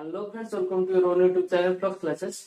Hello friends, welcome to your own YouTube channel Flux Classes.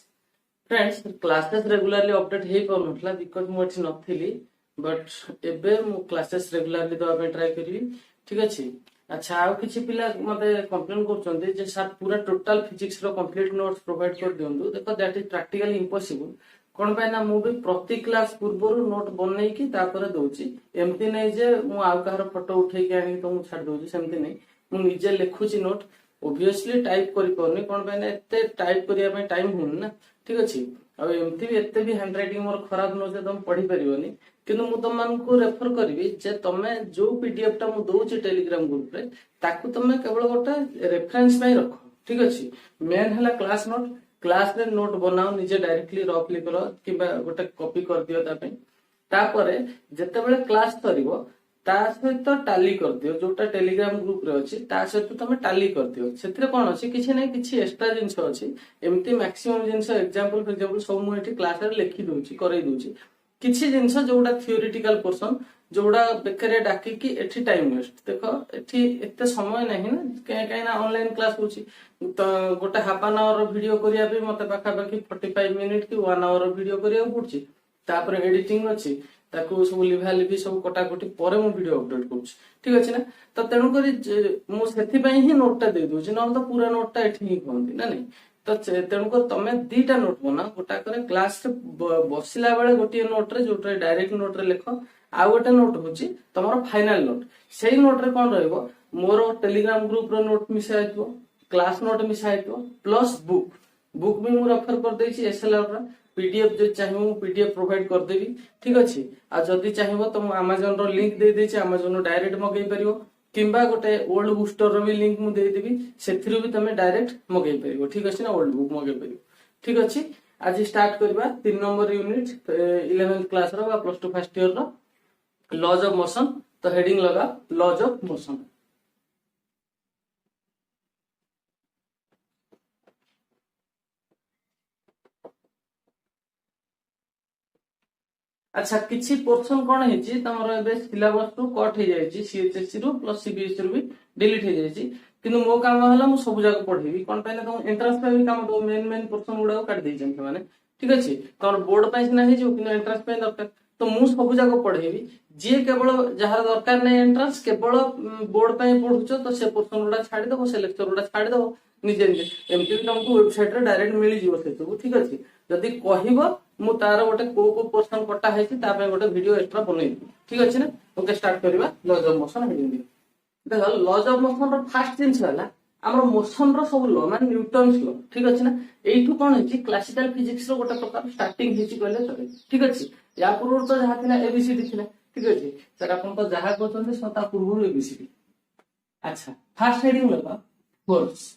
Friends, classes regularly update ହେଇ ପାରୁନଥିଲା because ମୁଁ ଏଠି ନଥିଲି, but ଏବେ ମୁଁ classes regularly ଦେବା ପାଇଁ try କରିବି, ଠିକ ଅଛି। ଆଚ୍ଛା, ଆଉ କିଛି ପିଲା ମତେ କମ୍ପ୍ଲେନ୍ କରୁଛନ୍ତି ଯେ ସାର୍ ପୁରା ଟୋଟାଲ ଫିଜିକ୍ସ ର କମ୍ପ୍ଲିଟ ନୋଟ୍ସ ପ୍ରୋଭାଇଡ କରି ଦିଅନ୍ତୁ। ଦେଖ ଦ୍ୟାଟ୍ ଇଜ ପ୍ରାକ୍ଟିକାଲି ଇମ୍ପସିବଲ। କଣ ପାଇଁ ନା ମୁଁ ବି ପ୍ରତି କ୍ଲାସ ପୂର୍ବରୁ ନୋଟ ବନେଇକି ତାପରେ ଦଉଛି। ଏମିତି ନାହିଁ ଯେ ମୁଁ ଆଉ କାହାର ଫଟୋ ଉଠେଇକି ଆଣିକି ତମକୁ ଛାଡି ଦଉଛି, ସେମିତି ନାହିଁ। ମୁଁ ନିଜେ ଲେଖୁଛି ନୋଟ, ओबियसली टाइप करि पाउनी कोन पे ना एते टाइप करिया में टाइम होनी ना, ठीक अछि। अब एमती भी एते भी हैंड राइटिंग मोर खराब न जे तुम पढ़ी परिबोनी, किंतु मु तुम मान को रेफर करबी जे तमे जो पीडीएफ टा मु दोउची टेलीग्राम ग्रुप रे ताकू तमे केवल गोटे रेफरेंस पई रखो, ठीक अछि। मेन हला क्लास नोट, क्लास रे नोट बनाओ निजे डायरेक्टली रफली करो किबा गोटे कॉपी कर दियो ता पे। तापरे जते बेले क्लास करिवो ता सहित टाली कर दियो, जोटा टेलीग्राम ग्रुप रे अछि ता सहित तमे टाली कर दियो। सेथिरे कोन अछि किछि नै किछि एक्स्ट्रा जिंस अछि, एम्ति मैक्सिमम जिंस एग्जांपल फॉर एग्जांपल सब मु एठी क्लास रे लिखि दोछि करै दोछि। किछि जिंस जोटा थियोरेटिकल पोर्शन जोड़ा बेकरे डाकी कि एठी टाइम वेस्ट। देखो एठी एते समय नाही ना, काहे ना ऑनलाइन क्लास होछि तो गोटे हाफ एन आवर वीडियो करिया भी मते पाखा पाखी 45 मिनिट कि 1 आवर वीडियो करिया पड़छि। तापर एडिटिंग अछि, ताकू सब लिभा लिभि सब कटाकटी पर मु वीडियो अपलोड करूछि, ठीक अछि ना। तो तेणु करी मु सेथि पई ही नोटटा दे दोछि, न तो पूरा नोटटा एठी ही कहंती ना नहीं। तो तेणु कर तमे दीटा नोट बना, गोटा करे क्लास रे बसिला बेले गोटे नोट रे जोटा डायरेक्ट नोट रे लिखो, आ गोटे नोट होछि तमरो फाइनल नोट। सेही नोट रे कोन रहइबो, मोर टेलीग्राम ग्रुप रो नोट मिसा आइतो, क्लास नोट मिसा आइतो प्लस बुक। बुक भी मु रेफर कर देछि एसएलआर रा, पीडीएफ जो चाहिए पीडीएफ प्रोवाइड कर देबी, ठीक अछि। आ जदी चाहिबो तो अमेज़न रो लिंक दे देछि, अमेज़न रो डायरेक्ट मगै परिबो, किंबा गोटे ओल्ड बुक स्टोर रो भी लिंक मु दे देबी, सेथिरो भी तमे डायरेक्ट मगै परिबो, ठीक अछि ना। ओल्ड बुक मगै परिबो, ठीक अछि। आज स्टार्ट करबा 3 नंबर यूनिट 11th क्लास रो बा प्लस 2 फर्स्ट ईयर रो लॉज ऑफ मोशन। तो हेडिंग लगा लॉज ऑफ मोशन। अच्छा, किछि पोर्शन कोन हेछि तमरो एबे सिलेबस टू कट हे जायछि, सीएचएससी रो प्लस सीबीएसई रो भी डिलीट हे जायछि। किनु मो काम हला मु सब जाक पढेबी, कोन पहिले तुम एंट्रेंस पे भी काम दो, मेन मेन पोर्शन गुडा काट देछन माने, ठीक अछि। तमर बोर्ड पे सिना हे जो, किनु एंट्रेंस पे दरकार तो मु सब जाक पढेबी। जे केवल जहार दरकार नै एंट्रेंस, केवल बोर्ड पे पढुचो तो से पोर्शन गुडा छाडी दबो, से लेक्चर गुडा छाडी दबो निजे निजे। एमती भी तुमको वेबसाइट रे डायरेक्ट मिली जिवो से सब, ठीक अछि। जदी कहिबो मु तार गोटे को पोर्शन कटा हेछि ता पे गोटे वीडियो एक्स्ट्रा बनै दी, ठीक अछि ना। ओके स्टार्ट करबा लॉज ऑफ मोशन हेडिंग दी। देखो लॉज ऑफ मोशन रो फर्स्ट जिंस हला हमर मोशन रो सब लॉ माने न्यूटन्स लॉ, ठीक अछि ना। एइठु कोन हेछि क्लासिकल फिजिक्स रो गोटे प्रकार स्टार्टिंग हेछि कहले चले, ठीक अछि। या पूर्व तो जहा थिला एबीसीडी थिला, ठीक अछि। सर अपन तो जहा कहछन सता पूर्व एबीसीडी। अच्छा, फर्स्ट हेडिंग लगा फोर्स।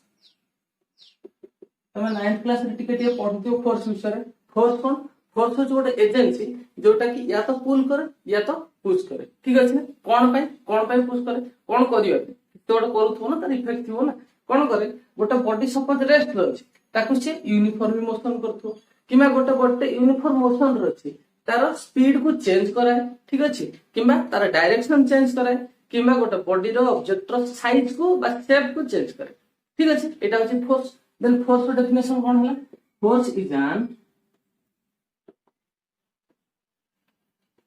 तमे 9th क्लास रे टिके पढियो फोर्स विषय। फोर्स कोन, फोर्स होच गोटे एजेंसी जोटा कि या तो पुल करे या तो पुश करे, ठीक अछि ना। कोन पय पुश करे, कोन करियो तो गोटे करूथो ना, तार इफेक्ट थिबो ना। कोन करे गोटे बॉडी सपोज रेस्ट रे अछि, ताकू से यूनिफॉर्म मोशन करथो, किमा गोटे यूनिफॉर्म मोशन रे अछि तार स्पीड को चेंज कराए, ठीक अछि। किमा तार डायरेक्शन चेंज कराए, किमा गोटे बॉडी रो ऑब्जेक्ट रो साइज को बा शेप को चेंज करे, ठीक अछि। एटा अछि फोर्स। देन फोर्स रो डेफिनेशन कोन हला, force is an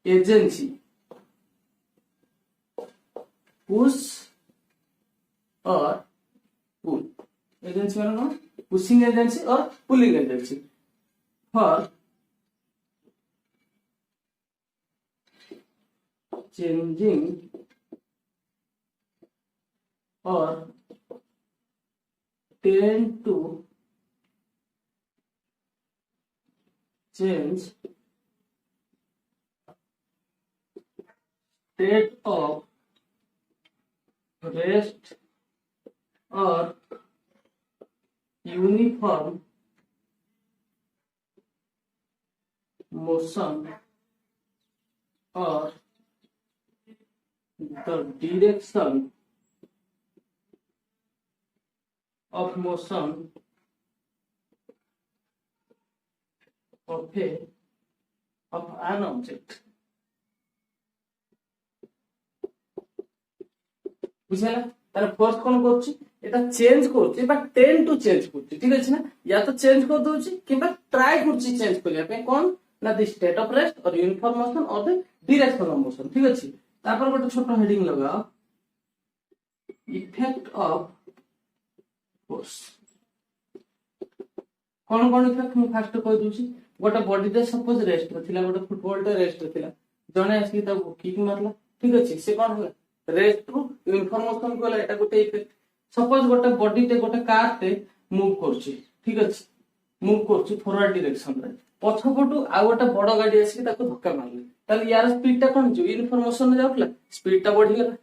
agency push और पुल। एजेंसी माने कौन, पुशिंग एजेंसी और पुलिंग एजेंसी फॉर चेंजिंग और tend to change state of rest or uniform motion or the direction of motion of an object। बुझला तार force कोन करछि, এটা চেঞ্জ করছি বা টেন টু চেঞ্জ করছি ঠিক আছে না या तो चेंज कर दउची किबा ट्राई करची चेंज करिया पे कोन ना द स्टेट ऑफ रेस्ट और यूनिफॉर्म मोशन और द डायरेक्शन ऑफ मोशन ठीक अछि तापर गोटे छोटो हेडिंग लगाओ effect of force cone cone effect मु फास्ट कह दउची गोटे बॉडी रे सपोज रेस्ट थिला गोटे फुटबॉल टे रेस्ट थिला जने आसी ता किक मारला ठीक अछि से कोन होला रेस्ट टू यूनिफॉर्म मोशन कोला एटा गोटे इफेक्ट सपोज गोटे बॉडी टे गोटे कार टे मूव करछि ठीक अछि मूव करछि फॉरवर्ड डायरेक्शन रे पछपटू आ गोटे बड़ गाड़ी आसी ताको धक्का मारले ताले यार स्पीड ता कोन जो यूनिफॉर्म मोशन में जाउतला स्पीड ता बढ़ी गेला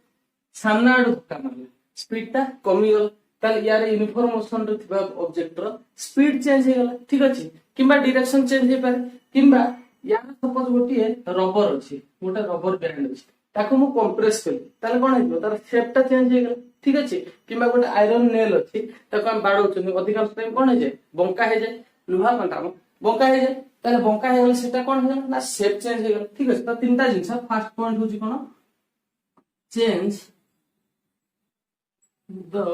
सामना आडू धक्का मारले स्पीड ता कमी गेला ताले यार यूनिफॉर्म मोशन रे थिबा ऑब्जेक्ट रो स्पीड चेंज हे गेला ठीक अछि किबा डायरेक्शन चेंज हे पारे किबा यार सपोज गोटे रबर अछि गोटे रबर बैंड अछि ताको मु कंप्रेस कली ताले कोन हेबो तार शेप ता चेंज हे गेला ठीक अछि किबा गोटे आयरन नेल अछि ताको हम बाडौछन अधिकांश टाइम कोन हे जाय बंका हे जाय लुहा कंटा बंका हे जाय ताले बंका हे गेला सेटा कोन हे गेला ना शेप चेंज हे गेला ठीक अछि त तीनटा जिंस फर्स्ट पॉइंट होछि कोन change the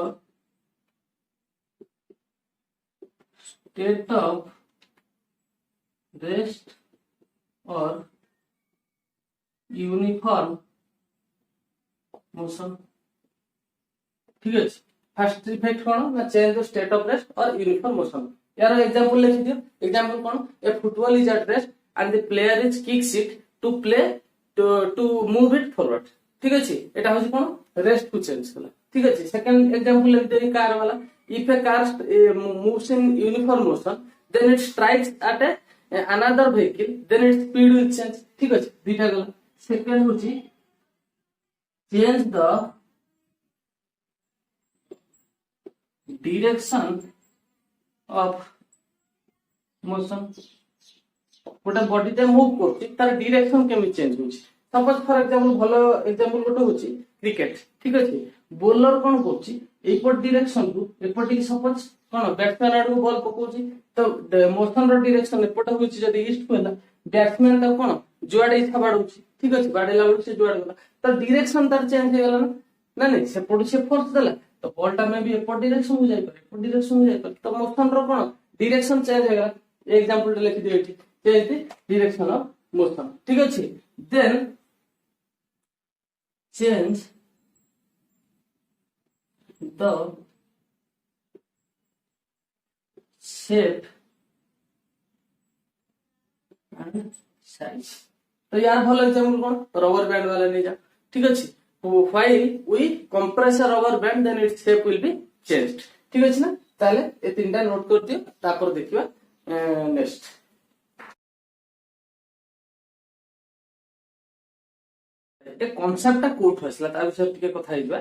state of rest और यूनिफॉर्म मोशन ठीक है फर्स्ट इफेक्ट कौन ना change the state of rest और यूनिफॉर्म मोशन यार एग्जांपल लिख दियो एग्जांपल कौन a football is at rest and the player is kicks it to play to move it forward ठीक है एटा होची कौन रेस्ट को चेंज कला ठीक है सेकंड एग्जांपल लिख दियो कार वाला if a car moves in uniform motion then it strikes at a another vehicle then its speed will change ठीक है दुईटा गला सेकंड होची change the direction of motion गोटे बॉडी टे मूव करछि तार डायरेक्शन केमि चेंज होछि सपोज फॉर एग्जांपल भलो एग्जांपल गोटे होछि क्रिकेट ठीक अछि बॉलर कोन करछि एपट डायरेक्शन को एपट सपोज कोन बैट्समैन आडू बॉल पकोछि तो मोशन रो डायरेक्शन एपट होछि जदी ईस्ट को हला बैट्समैन ता कोन जुआडे इच्छा बाडुछि ठीक अछि बाडेला बेलु से जुआड गला तो डायरेक्शन तार चेंज हे गला ना नहीं से पड़ से फोर्स देला तो बॉल टा में भी एपट डायरेक्शन हो जाय पर एपट डायरेक्शन हो जाय पर तो मोशन रो कोन डायरेक्शन चेंज हे गला एग्जांपल लिख दियो एठी change the direction of motion ठीक अछि then change the shape and size तो यार भलो एग्जांपल कोन रबर बैंड वाला नहीं जा ठीक अछि while we compress a rubber band then its shape will be changed ठीक अछि ना ताले ए तीनटा नोट कर दियो तापर देखिबा नेक्स्ट ए कांसेप्टटा कोठ हसला ता विषय टिके कथा हिबा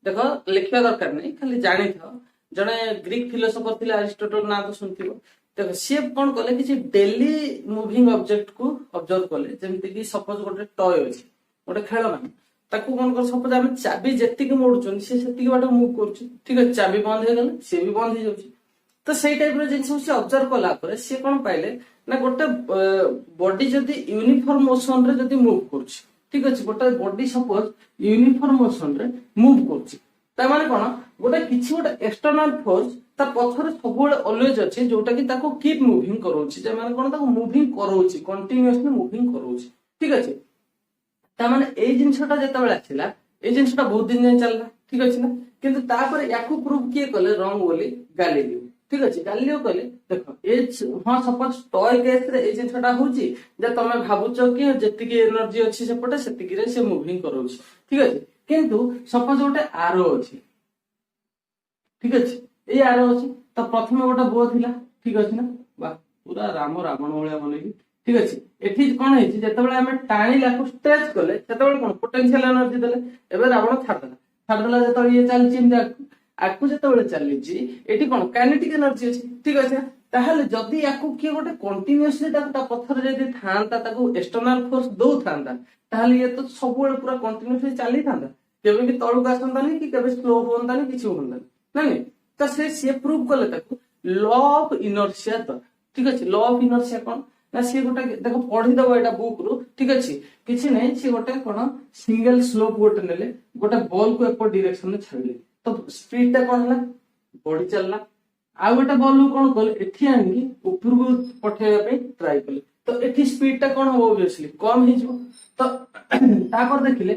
देखो लिखा दरकार नहीं खाली जानी था जने ग्रीक फिलोसोफर थिले अरिस्टोटल ना तो सुनथिबो देखो सी कोन कले कि डेली मूविंग ऑब्जेक्ट को ऑब्जर्व कले जेमति कि सपोज गोटे टॉय अछि गोटे खेलना ताकू कोन कर सपोज हम चाबी जेति के मोडचोन से सेति के बाटो मूव करछु ठीक है चाबी बंद हे गेल से भी बंद हे जाउछि तो सेही टाइप रो जिंस से ऑब्जर्व कला पर से कोन पाइले ना गोटे बॉडी जदी यूनिफॉर्म मोशन रे जदी मूव करछि ठीक अछि गोटे बॉडी सपोज यूनिफॉर्म मोशन रे मूव करछि त माने कोन गोटे किछि गोटे एक्सटर्नल फोर्स ता पथरे सबुले ऑलवेज अछि जोटा कि ताको कीप मूविंग करोछि जे माने कोन ताको मूविंग करोछि कंटीन्यूअसली मूविंग करोछि ठीक अछि त माने ए जिंसटा जेता बेला छिला ए जिंसटा बहुत दिन जे चलला ठीक अछि ना किंतु तापर याकू प्रूव किए कले रॉन्ग बोली गैलीलियो ठीक अछि गैलीलियो कले देखो ए हां सपोज टॉय केस रे ए जिंसटा होछि जे तमे भाबुचो कि जेति की एनर्जी अछि सेपटे सेति की रे से मूविंग करोछि ठीक अछि किंतु सपोज गोटे आरो अछि ठीक अछि ए आरो अछि तो प्रथमे गोटे बो थिला ठीक अछि ना वाह पूरा राम रावण भलिया बनेगी ठीक अछि एठी कोन हेछि जेतेबेले हमें टाणी लाको स्ट्रेच कले सेतेबेले कोन पोटेंशियल एनर्जी देले एबे रावण छाडला जेतेबेले ये चल चिंता आकु जेतेबेले चलीछि एठी कोन काइनेटिक एनर्जी अछि ठीक अछि ताहले जदी आकु कि गोटे कंटीन्यूअसली ता पत्थर जदी थांता ताकू एक्सटर्नल फोर्स दो थांता ताहले ये तो सबुले पूरा कंटीन्यूअसली चली थांता केबे भी तळु आसंता नहीं कि केबे स्लो होंता नहीं किछि होंता नहीं तो से प्रूव कले ताकू लॉ ऑफ इनर्शिया तो ठीक अछि लॉ ऑफ इनर्शिया कोन ना से गोटे देखो पढी दबो एटा बुक रु ठीक अछि किछि नहीं से गोटे कोन सिंगल स्लोप गोटे नेले गोटे बॉल को ऊपर डायरेक्शन में छाडले तो तो स्पीड टा कौन है बढ़ी चलना आ गोटे बॉल कौन कले एठी आनिकी ऊपर को पठेଇବା ପାଇଁ ट्राई कले तो एठी स्पीड टा कौन हो ऑब्वियसली कम हे जो तो ताकर देखिले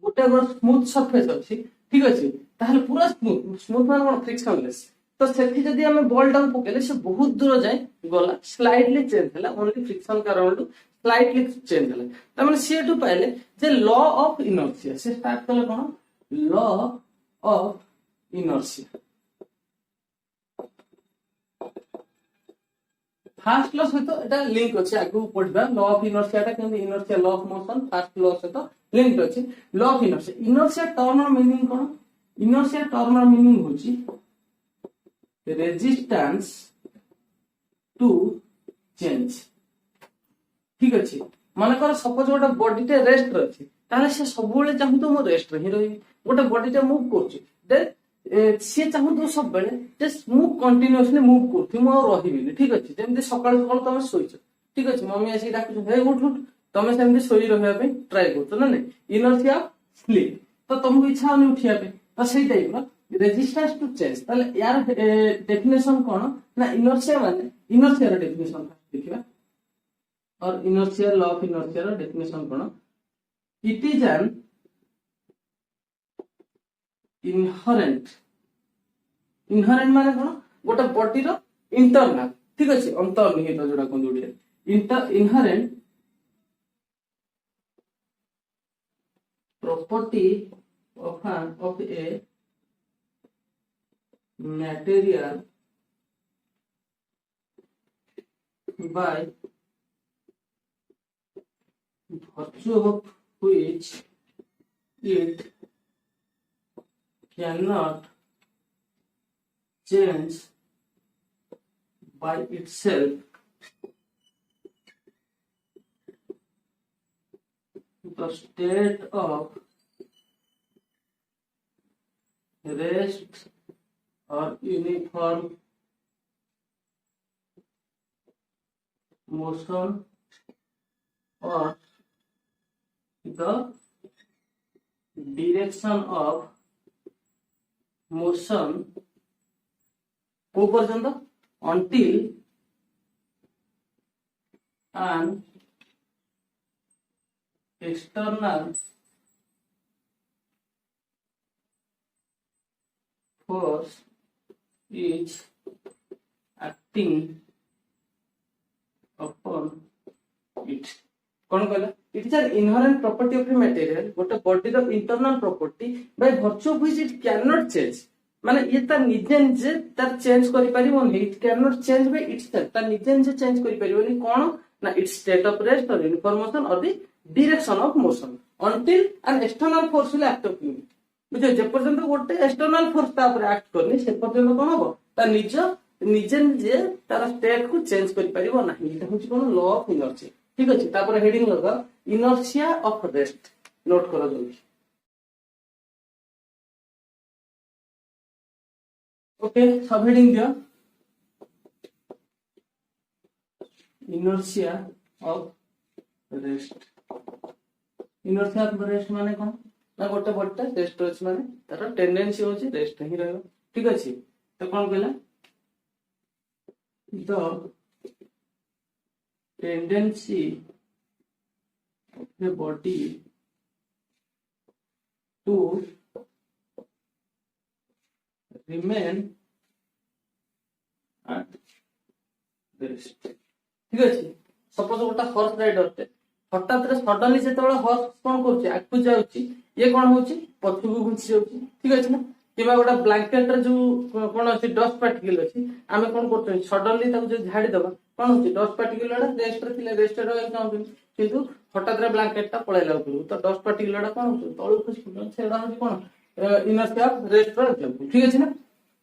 गोटे स्मूथ सरफेस अछि ठीक अछि ताहले पूरा स्मूथ स्मूथ मान कोन फ्रिक्शनलेस तो सेठी जदी हमें बॉल डाउन पकेले से बहुत दूर जाए गला स्लाइडली चेंज होला ओनली फ्रिक्शन कारण स्लाइटली चेंज होला त माने से टू पाइले जे लॉ ऑफ इनर्शिया से स्टार्ट कले कोन law of inertia first law सहित एटा लिंक अछि आगु पढबा लॉ ऑफ इनर्शिया टा केन inertia law of motion first law सहित लिंक अछि law of inertia term meaning कोन इनर्शिया टर्म मीनिंग होछि रेजिस्टेंस टू चेंज ठीक अछि माने कर सपोज गोटे बॉडी टे रेस्ट रे अछि ताले से सब बेले चाहू तो मो रेस्ट रे ही रही गोटे बॉडी टे मूव करछि दे से चाहू तो सब बेले जस्ट मूव कंटीन्यूअसली मूव करथि मो रहिबिनी ठीक अछि जेमति सकाळ सकाळ तमे सोइछ ठीक अछि मम्मी आसी डाकु हे उठ उठ तमे सेमति सोई रहबा पे ट्राई करतो ना नै इनर्शिया स्लीप तो तुमको इच्छा नहीं उठिया पे तो सही टाइप रो रेजिस्टेंस टू चेंज ताले यार डेफिनेशन कोन ना इनर्शिया माने इनर्शिया रो डेफिनेशन देखिबा और इनर्शिया लॉ ऑफ इनर्शिया रो डेफिनेशन कोन it is an inherent inherent माने कोन गोटे बॉडी रो इंटरनल ठीक अछि अंतर्निहित जोडा कोन जोडी inherent property of a material by virtue of which it cannot change by itself the state of rest or uniform motion or the direction of motion को पर्यंत until an external force is acting upon it कौन कहला it is an inherent property of a material गोटे body रो internal property by virtue of which it can not change माने ये ता निजे निजे तार चेंज करि परिबो नै it can not change by itself ता निजे निजे चेंज करि परिबो नै कोन ना इट्स स्टेट ऑफ रेस्ट और इन्फॉर्मेशन और the direction of motion until an external force will act upon it बुझे जे पर्यंत गोटे एक्सटर्नल फोर्स ता ऊपर एक्ट करनी से पर्यंत कोन हो ता निजे निजे तार स्टेट को चेंज करि परिबो नाही इटा होची कोन लॉ ऑफ इनर्शिया ठीक अछि तापर हेडिंग लगा इनर्शिया ऑफ रेस्ट नोट करो जल्दी ओके सब हेडिंग दियो inertia of rest inertia of rest माने कोन ना गोटे बॉडी रेस्ट अछि माने तार टेंडेंसी होची रेस्ट ही रहबो ठीक अछि तो कोन कहला the tendency of the body to remain at rest ठीक अछि सपोज गोटा हॉर्स राइडर ते हठात रे सडनली जेतेबेला हॉर्स कोन करछि आकु जाउछि ये कोन होछि पछुगु घुंची जाउछि ठीक अछि ना किबा गोटा ब्लैंकेट रे जो कोन अछि डस्ट पार्टिकल अछि आमे कोन करछि सडनली ताकु जे झाड़ी दबा कोन होछि डस्ट पार्टिकल रा रेस्ट रे थिले रेस्ट रे चाहू किंतु हठात रे ब्लैंकेट ता पळैला उपरु तो डस्ट पार्टिकल रा कोन होछि तळु खसि सेडा होछि कोन इनर्शिया ऑफ रेस्ट रो एग्जांपल ठीक अछि ना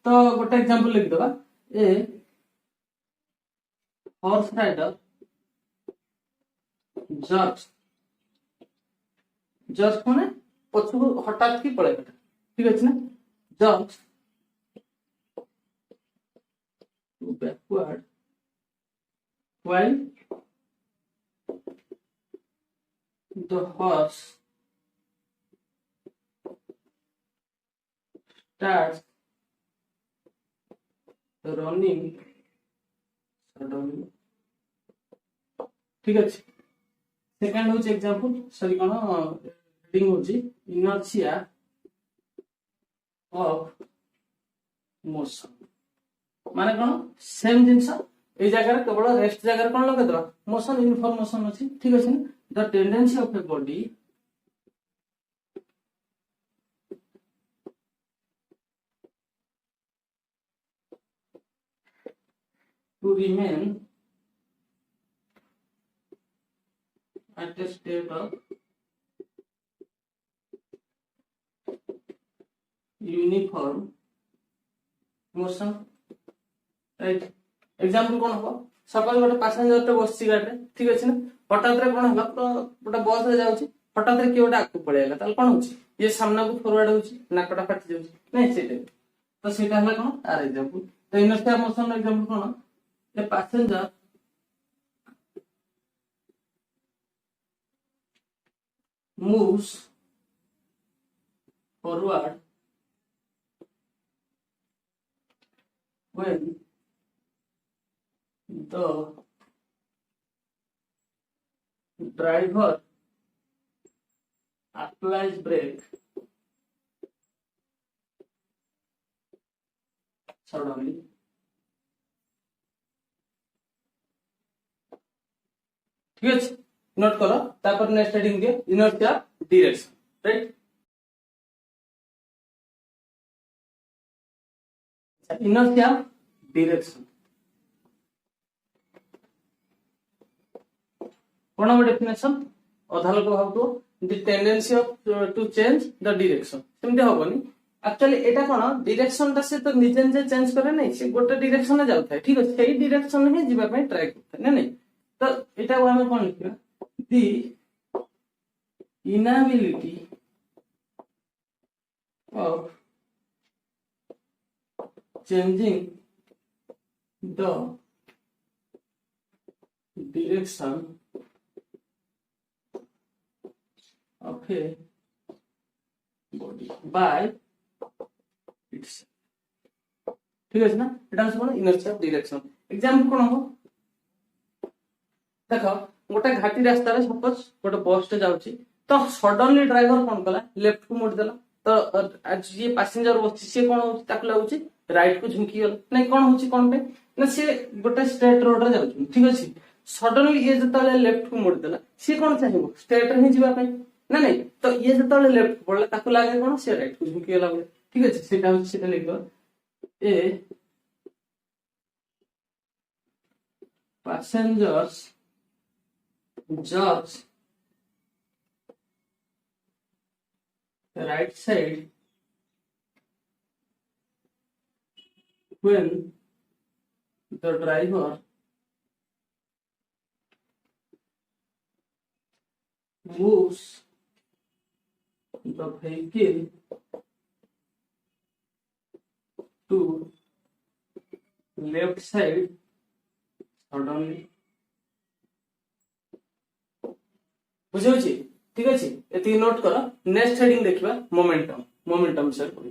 तो गोटा एग्जांपल लिख दबा ए हॉर्स राइडर जस्ट कोने पछुगु हठात की पळै ठीक अछि ना just to backward while the horse starts running suddenly ठीक अछि सेकंड होची एग्जांपल सॉरी कोन रीडिंग होची इनर्शिया ऑफ मोशन माने कोन सेम जिंस ए जगह केवल रेस्ट जगह कोन लगे दो मोशन इनफॉर्मेशन अछि ठीक अछि the tendency of a body to remain at a state of uniform motion right example कोन हो सपोज गोटे पैसेंजर टे बसची गाटे ठीक अछि ना हठात रे कोन हला तो गोटे बस रे जाउची हठात रे कियोटा आकु पळेला ताल कोन होची ये सामना को फॉरवर्ड होची नाकटा फाटी जाउची नै सेटे तो सेटा हला कोन आर एग्जांपल तो inertia motion example cone a passenger moves forward when the driver applies brake suddenly ठीक है नोट करो तापर नेक्स्ट हेडिंग दियो inertia direction right inertia direction कोन हम डेफिनेशन अधा लोक भाबतो the tendency of to change the direction सेमते होबनी एक्चुअली एटा कोन डायरेक्शन ता से तो निजे निजे चेंज करे नै से गोटे डायरेक्शन में जाउथाय ठीक है सेही डायरेक्शन में जीवा पय ट्राई करथाय नै नै तो एटा को हमें कोन लिखिबा दी inability of changing the direction of a body by itself ठीक है ना एटा कोन इनर्शिया ऑफ डायरेक्शन एग्जांपल कोन हो देखो गोटे घाटी रास्ता रे सपोज गोटे बस टे जाउची तो सडनली ड्राइवर कोन कला लेफ्ट को मोड़ देला तो आज ये पैसेंजर बसची से कोन होची ताक लागुची राइट को झुकी गला नै कोन होची कोन पे ना से गोटे स्ट्रेट रोड रे जाउची ठीक अछि सडनली ये जतले लेफ्ट को मोड़ देला से कोन चाहिबो स्ट्रेट रे ही जीवा पे ना नै तो ये जतले लेफ्ट पड़ला ताक लागे कोन से राइट को झुकी गला बोले ठीक अछि सेटा होची सेटा लिखो ए passengers judge the right side when the driver moves the vehicle to left side suddenly बुझे ठीक अच्छे ये नोट कर नेक्स्ट हेडिंग देखा मोमेंटम मोमेंटम विषय पढ़ा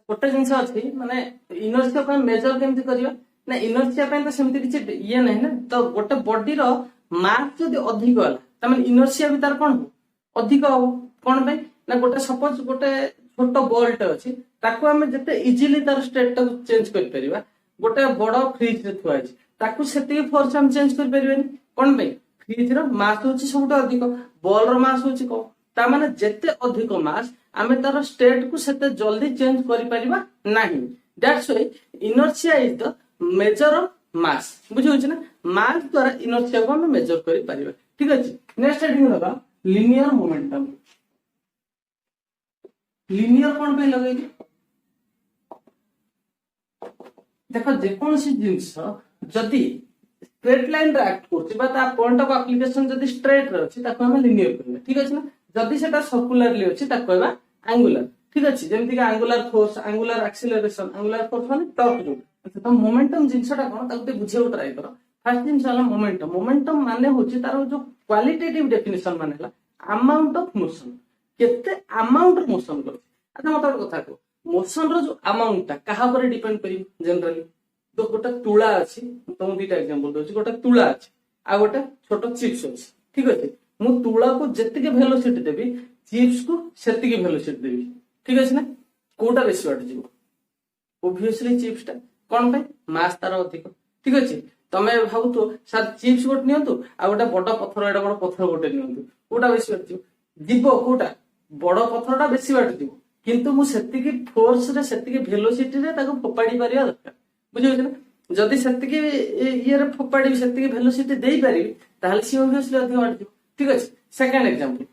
गोटे जिन अच्छी माने इनर्शिया मेजर केमती करवा ना इनर्शिया तो सेमती किसी ये ना ना तो गोटे बॉडी रो मास जदि अधिक होला तमाने इनर्शिया भी तार कोन अधिक हो कोन पे ना गोटे सपोज गोटे छोट बॉल टे अछि ताको हमें जते इजीली तार स्टेट टा चेंज कर परिबा गोटे बड़ फ्रिज रे थुआ अछि ताकू सेती फोर्स हम चेंज कर परिबेनी कोन पे फ्रिज रो मास होछि सबटा अधिक बॉल रो मास होछि को ता माने जते अधिक मास आमे तार स्टेट को सेते जल्दी चेंज करि परिबा नाही that's why inertia is the measure of mass बुझियो छी ना मास द्वारा इनर्शिया को हम मेजर करि परिबा ठीक अछि नेक्स्ट हेडिंग लगा लिनियर मोमेंटम लिनियर कोन पे लगैली देखो जेकोन सी जिंस जदि स्ट्रेट लाइन रे एक्ट करछि बा ता पॉइंट ऑफ एप्लीकेशन जदि स्ट्रेट रे अछि ताको हम लिनियर कहबा ठीक अछि ना जदि सेटा सर्कुलरली अछि ताको कहबा एंगुलर ठीक अछि जेमति कि angular force angular acceleration angular force माने टॉर्क जो अच्छा तो मोमेंटम जिंसटा कोन ताको बुझियो ट्राई करो फर्स्ट जिंस वाला मोमेंटम मोमेंटम माने होछि तारो जो क्वालिटेटिव डेफिनेशन मानेला अमाउंट ऑफ मोशन केते अमाउंट ऑफ मोशन कर अच्छा मत गोटे कथा को मोशन रो जो अमाउंट ता कहा पर डिपेंड करी जनरली तो गोटे तुला अछि तुम दीटा एग्जांपल दोछि गोटे तुला अछि आ गोटे छोट चिप्स अछि ठीक अछि मु तुला को जतिके वेलोसिटी देबी चिप्स को सेतिके वेलोसिटी देबी ठीक अछि ना कोटा बेसी बाट जीवो ओब्वियसली चिप्स ता कोन पे मास तार अधिक ठीक अछि तमे भाबु तो सर चिप्स गोट नियंतु आ गोटे बड़ पत्थर एटा बड़ पत्थर गोटे नियंतु कोटा बेसी बाट जीवो कोटा बड़ पत्थरटा बेसी बाट जीवो किंतु मु सेतिके फोर्स रे सेतिके वेलोसिटी रे ताको फोपाडी परिया दरकार बुझियो ना जदि सेतिके ये रे फोपाडी सेतिके वेलोसिटी देई पारिबी ताहले सी ओब्वियसली अधिक बाट जीवो ठीक अछि सेकंड एग्जांपल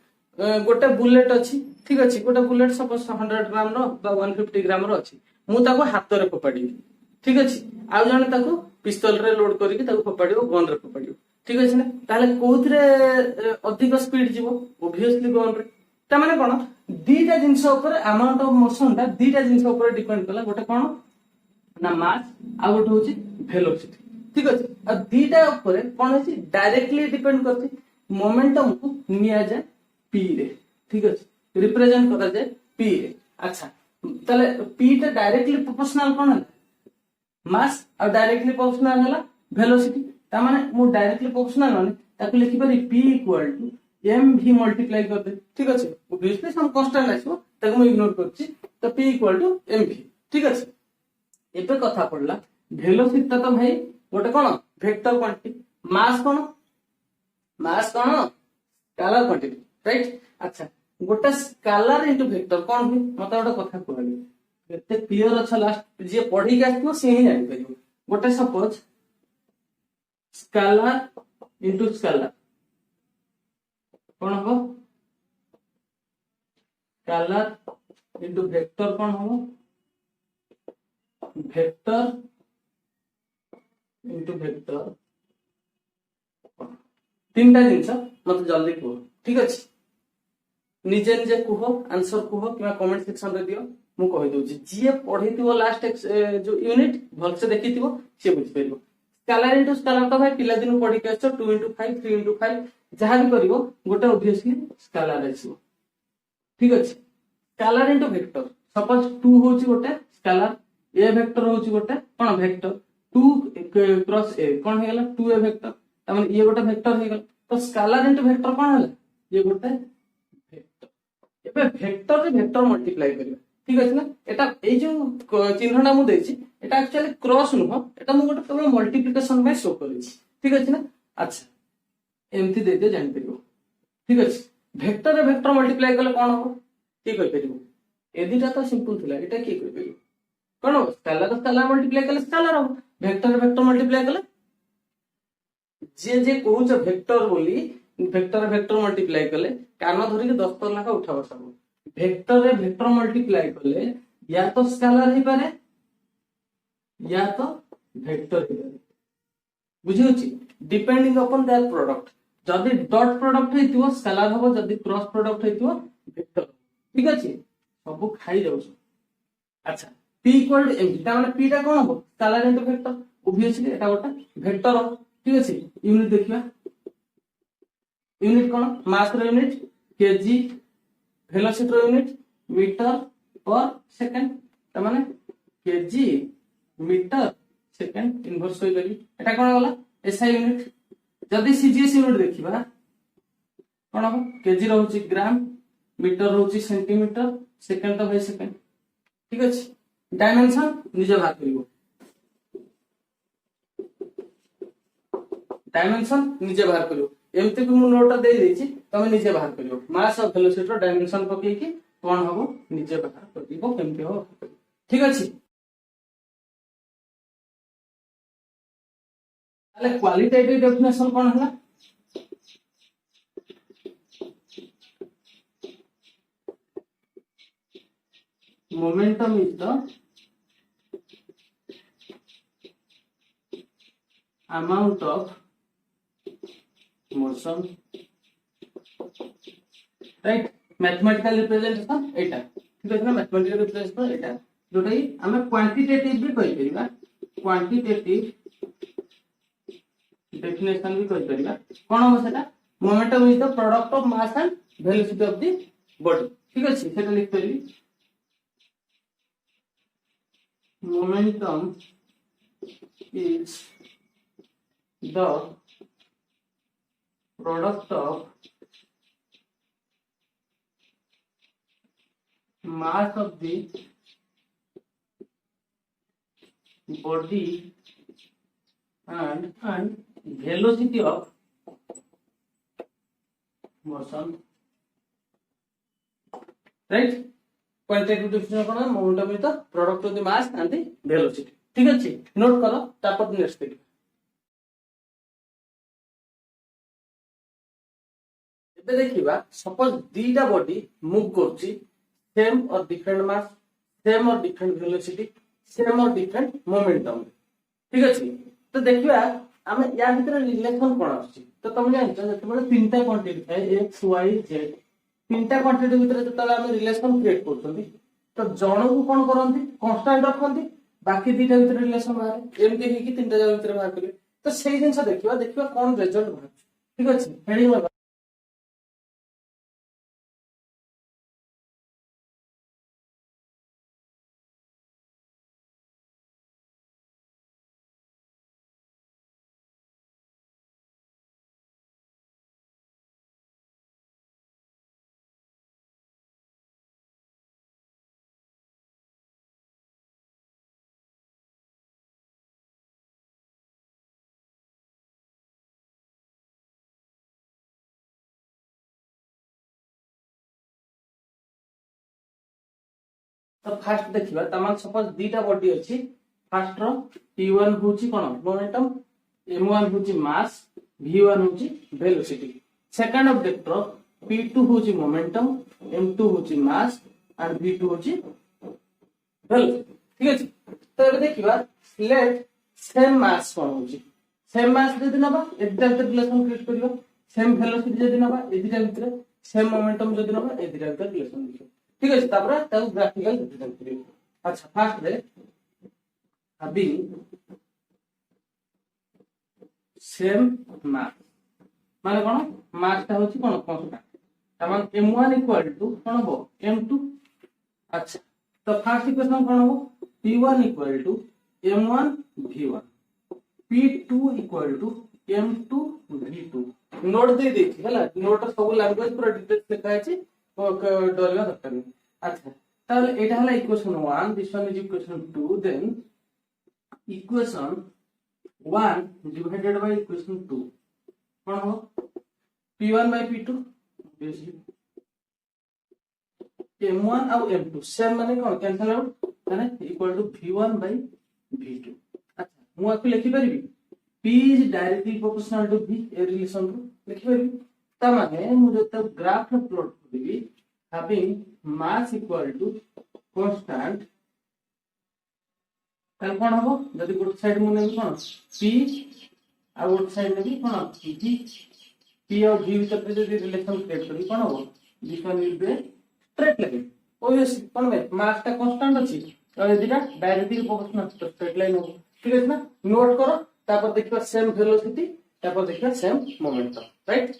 गोटे बुलेट अछि ठीक अछि गोटे बुलेट सपोज 100 ग्राम रो बा 150 ग्राम रो अछि मु ताको हाथ रे फोपाडी ठीक अछि आ जने ताको पिस्तल रे लोड करके ताको फोपाडियो गन रे फोपाडियो ठीक अछि ना ताहले कोथरे अधिक स्पीड जीवो ओब्वियसली गन रे ता माने कोन दीटा जिंस ऊपर अमाउंट ऑफ मोशन ता दीटा जिंस ऊपर डिपेंड कला गोटे कोन ना मास आ गोटे होची वेलोसिटी ठीक अछि आ दीटा ऊपर कोन होची डायरेक्टली डिपेंड करती मोमेंटम को निया जाए पी रे ठीक अछि रिप्रेजेंट करा जाए पी रे अच्छा तले पी ता डायरेक्टली प्रोपोर्शनल कोन है मास और डायरेक्टली प्रोपोर्शनल है वेलोसिटी ता माने मु डायरेक्टली प्रोपोर्शनल माने ताको लिखि पारी p equal to mv multiply कर दे ठीक अछि ओब्वियसली सम कांस्टेंट आछो ताको मु इग्नोर करछि तो p इक्वल टू mv ठीक अछि एबे कथा पड़ला वेलोसिटी ता तो भाई गोटे कोन वेक्टर क्वांटिटी मास कोन स्केलर क्वांटिटी राइट अच्छा गोटे स्केलर इनटू वेक्टर कोन हुई मते गोटे कथा कहली एते क्लियर अच्छा लास्ट जे पढ़ी के आथो से ही जानि परियो गोटे सपोज स्केलर इनटू स्केलर कोन हो स्केलर इनटू वेक्टर कोन हो वेक्टर इनटू वेक्टर तीनटा जिंस मत जल्दी कहो ठीक अछि निजे निजे कहो आंसर कहो कि कमेंट सेक्शन रे दियो मु कहि दोछि जे पढितिबो लास्ट जो यूनिट भल से देखितिबो से बुझि परिबो स्केलर इनटू स्केलर तो भाई पिला दिन पढि के आछो 2 * 5 3 * 5 जहां भी करिवो गोटे ऑब्वियसली स्केलर आछो ठीक अछि स्केलर इनटू वेक्टर सपोज 2 होछि गोटे स्केलर ए वेक्टर होछि गोटे कोन वेक्टर 2 क्रॉस ए कोन हे गेला 2 ए वेक्टर त माने ये गोटे वेक्टर हे गेला तो स्केलर इनटू वेक्टर कोन होला ये गोटे वेक्टर एबे वेक्टर रे वेक्टर मल्टीप्लाई करियो ठीक अछि ना एटा ए जो चिन्हना मु देछि एटा एक्चुअली क्रॉस नुह एटा मु गोटे केवल मल्टीप्लिकेशन में शो करिछि ठीक अछि ना अच्छा एमती दे दे जानि परियो ठीक अछि वेक्टर रे वेक्टर मल्टीप्लाई करले कोन हो की कहि परियो ए दिटा तो सिंपल थिला एटा की कहि परियो कोन हो स्केलर मल्टीप्लाई करले स्केलर हो वेक्टर रे वेक्टर मल्टीप्लाई करले जे कहूछ वेक्टर बोली वेक्टर मल्टीप्लाई करले कान धरि के 10 पर लाखा उठा बसा वेक्टर रे वेक्टर मल्टीप्लाई करले या तो स्केलर ही पारे या तो वेक्टर ही पारे बुझियोछि डिपेंडिंग अपॉन देयर प्रोडक्ट जदी डॉट प्रोडक्ट हेतिवो स्केलर होबो जदी क्रॉस प्रोडक्ट हेतिवो वेक्टर ठीक अछि सब खाई जाउ अच्छा p इक्वल टू m ता माने p टा कोन हो स्केलर इनटू वेक्टर ऑब्वियसली एटा गोटा वेक्टर हो ठीक अछि यूनिट देखिबा यूनिट कोन मास रो यूनिट केजी वेलोसिटी रो यूनिट मीटर पर सेकंड त माने केजी मीटर सेकंड इनवर्स होई गली एटा कोन होला एसआई यूनिट जदी सीजीएस यूनिट देखिबा कोन हो केजी रहउची ग्राम मीटर रहउची सेंटीमीटर सेकंड तो भाई सेकंड ठीक अछि डायमेंशन निजे बात करिवो डायमेंशन निजे बाहर करियो एमती भी मु नोट दे देछि तमे निजे बाहर करियो मास और वेलोसिटी रो डायमेंशन पकई कि कोन हबो निजे बाहर करिवो केमती हो ठीक अछि ताले क्वालिटेटिव डेफिनेशन कोन हला momentum is the amount of motion right mathematical representation एटा ठीक है ना mathematical representation एटा जोटा ही हमें क्वांटिटेटिव भी कहि परिबा क्वांटिटेटिव डेफिनेशन भी कहि परिबा कोन हो सेटा momentum is the product of mass and velocity of the body ठीक अच्छे से लिख पारि momentum is the product of mass of the body and velocity of motion right quantitative definition cone momentum is the product of the mass and the velocity ठीक अछि note करो तापर next देखि एबे देखिबा सपोज दीटा बॉडी मूव करछि same और different mass same और डिफरेंट वेलोसिटी सेम और डिफरेंट मोमेंटम ठीक अछि तो देखिबा हम या भीतर रिलेशन कोन आछि तो तुम जानछो जतबे तीनटा क्वांटिटी है x y z तीनटा क्वांटिटी भीतर जतबे हम रिलेशन क्रिएट करछथि तो जण को कोन करंती कांस्टेंट रखंती बाकी दीटा भीतर रिलेशन बाहर एमती हे कि तीनटा जगह भीतर बाहर करिवे तो सेही जिंस देखिबा कोन रिजल्ट बाहर ठीक अछि हेडिंग तो फास्ट देखिबा तमाम सपोज दीटा बॉडी अछि फास्ट रो t1 होची कोन मोमेंटम m1 होची मास v1 होची वेलोसिटी सेकंड ऑब्जेक्ट रो p2 होची मोमेंटम m2 होची मास एंड v2 होची वेलोसिटी ठीक अछि तो एबे देखिबा लेट सेम मास कोन होची सेम मास जदि नबा एदिटा रिलेशन क्रिएट करियो सेम वेलोसिटी जदि नबा एदिटा भीतर सेम मोमेंटम जदि नबा एदिटा भीतर रिलेशन दिखो ठीक है तापर ताऊ ग्राफिकल रिप्रेजेंट करियो अच्छा first ray having same mass माने कोन मास ता होची कोन कांस्टेंट तमान m1 इक्वल टू कोन हो m2 अच्छा तो फर्स्ट इक्वेशन कोन हो p1 equal to m1 v1 p2 equal to m2 v2 note दे दे हला नोट सब लैंग्वेज पूरा डिटेल्स लिखा है डरवा दरकार नहीं अच्छा ताहले एटा हला equation 1 this one is equation 2 then equation 1 divided by equation 2 कोन हो p1 bye p2 basically m1 और m2 सेम माने कोन कैंसिल आउट माने equal to v1 by v2 अच्छा मु आपको लिखि परबी p is directly proportional to v a relation रो लिखि परबी ता माने मु जब ग्राफ प्लॉट करबी having mass equal to constant तल कोन हो जदी गुड साइड मुने भी कोन p आ गुड साइड ने भी कोन v p और v भीतर जदी रिलेशन क्रिएट करी कोन हो this one will be straight line obviously कोन में मास ता कांस्टेंट अछि और यदिटा डायरेक्टली प्रोपोर्शनल तो स्ट्रेट लाइन हो ठीक है ना नोट करो तापर देखिबा सेम वेलोसिटी तापर देखिबा सेम मोमेंटम राइट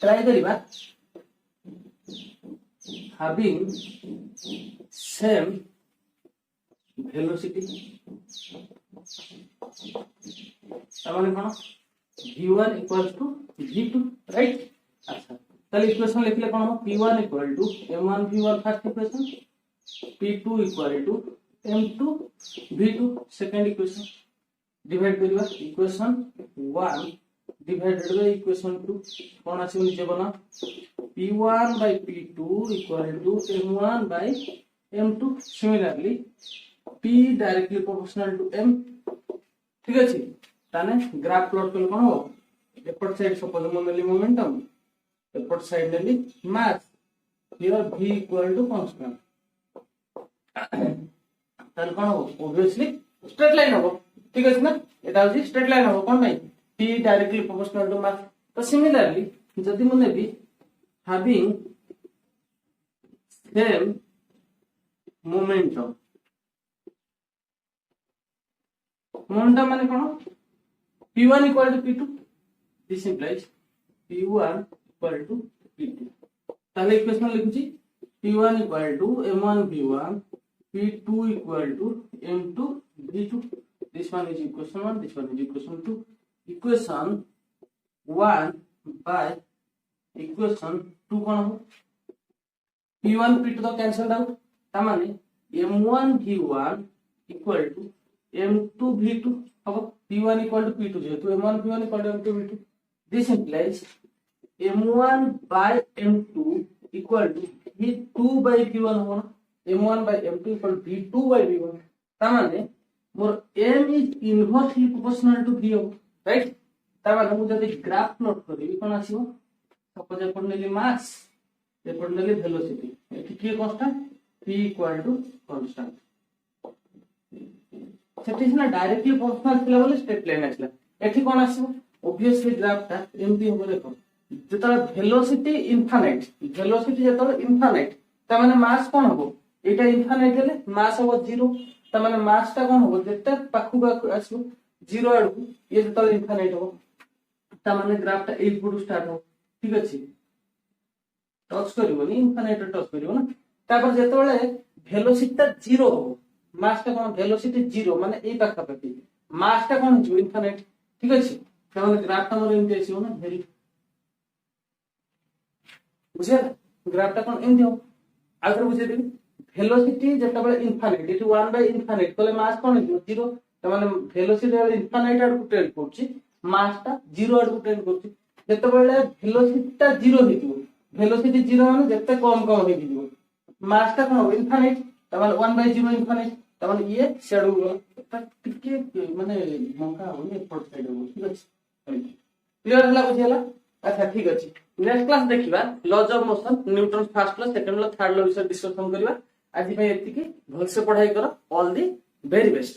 ट्राई करिबा having same velocity तमाने कोन v1 equals to v2 right अच्छा ताले इक्वेशन लिखले कोन हो p1 equal to m1 v1 first equation p2 equal to m2 v2 second equation divide करिबा इक्वेशन 1 divided by equation 2 कोन आसी निचे बना p1 by p2 equal to m1 by m2 similarly p directly proportional to m ठीक अछि ताने graph plot करले कोन हो एपट साइड सपोज मोमेंटली मोमेंटम एपट साइड नेली mass here v equal to constant ताने कोन हो ऑब्वियसली स्ट्रेट लाइन हो ठीक अछि ना एटा होची स्ट्रेट लाइन हो कोन भाई p directly proportional to mass तो similarly जदि मुने भी having same momentum माने कोन P1 equal to P2. This implies P1 equal to P2. ताहले equation लिखुची P1 equal to M1 V1, P2 equal to M2 V2. This one is equation 1, this one is equation 2. Equation 1 by equation 2 कौन हो? P1 P2 तो cancel out ता माने M1 V1 equal to M2 V2 अब P1 equal to P2 जेहेतु M1 V1 equal to M2 V2. This implies M1 by M2 equal to V2 by V1 हो ना. M1 by M2 equal to V2 by V1 ता माने मोर M is inversely proportional to V हो right. ता माने मु जदी graph plot करी कोन आसीबो सपोज एपट नेली मास एपट नेली वेलोसिटी एठी की constant p equal to constant सेठी ना डायरेक्टली प्रोपोर्शनल थिला बोले स्ट्रेट लाइन आछला एठी कोन आसीबो ऑब्वियसली ग्राफटा एमपी होबो देखो जेतला वेलोसिटी इनफाइनाइट ता माने मास कोन होबो एटा इनफाइनाइट हेले मास होबो 0 ता माने मास ता कोन होबो जेते पाखु पाखु आसीबो 0 आडू ये जेतला इनफाइनाइट होबो ता माने ग्राफटा ए पुडू स्टार्ट हो ठीक अछि टच करिवोनी इनफाइनाइट टच करिवो ना तापर जेतबेले वेलोसिटी ता 0 होबो मास ता कोन वेलोसिटी 0 माने ए पाखा पाखी मास ता कोन जो इनफाइनाइट ठीक अछि ता माने ग्राफ ता मोर एमती आसीबो ना वेरी बुझे ग्राफ ता कोन एमती हो आगर बुझे देबी वेलोसिटी जेतबेले इनफाइनाइट इट 1 बाय इनफाइनाइट कोले मास कोन हो 0 ता माने वेलोसिटी वाले इनफाइनाइट आडू टेंड करछि मास ता 0 आडू टेंड करछि जेतबेले वेलोसिटी ता 0 हेतिबो वेलोसिटी 0 माने जेते कम कम हे दिबो मास ता कोन इनफाइनाइट ता माने 1 बाय 0 इनफाइनाइट ता माने ये शेडो ता टिके माने मंका होनी एफर्ट साइड हो ठीक अछि क्लियर हला बुझियला अच्छा ठीक अछि नेक्स्ट क्लास देखिबा laws of motion Newton first law second law third law विषय डिस्कशन करबा आज भाई एति की भल से पढ़ाई करो ऑल द वेरी बेस्ट।